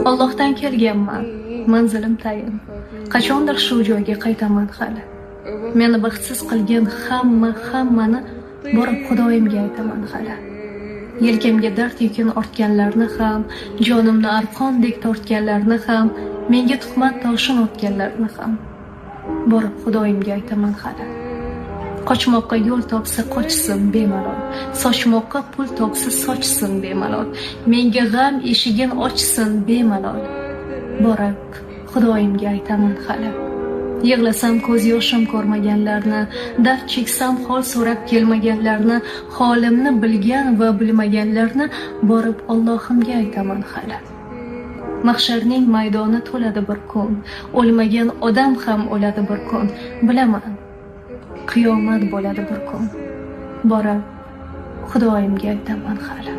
Allohdan kelganman, manzilim tayin. Qachondir shu joyga qaytaman hali. Meni baxtsiz qilgan hammani borib Xudoyimga aytaman hali. Yelkamga dard yukini ortganlarni ham, jonimni arqondek tortganlarni ham, menga tuhmat toshin otganlarni ham borib Xudoyimga aytaman hali. Qochmoqqa yo'l topsa qochsin bemalol, sochmoqqa pul topsa sochsin bemalol, menga g'am eshigin ochsin bemalol, borib Xudoyimga aytaman hali. Yig'lasam ko'z yoshim ko'rmaganlarni, dard cheksam hol so'rab kelmaganlarni, holimni bilgan va bilmaganlarni borib Allohimga aytaman hali. Mahsharning maydoni to'ladi bir kun, o'lmagan odam ham o'ladi bir kun, bilaman. Qiyomat bo'ladi bir kun, borib Xudoyimga aytaman hali.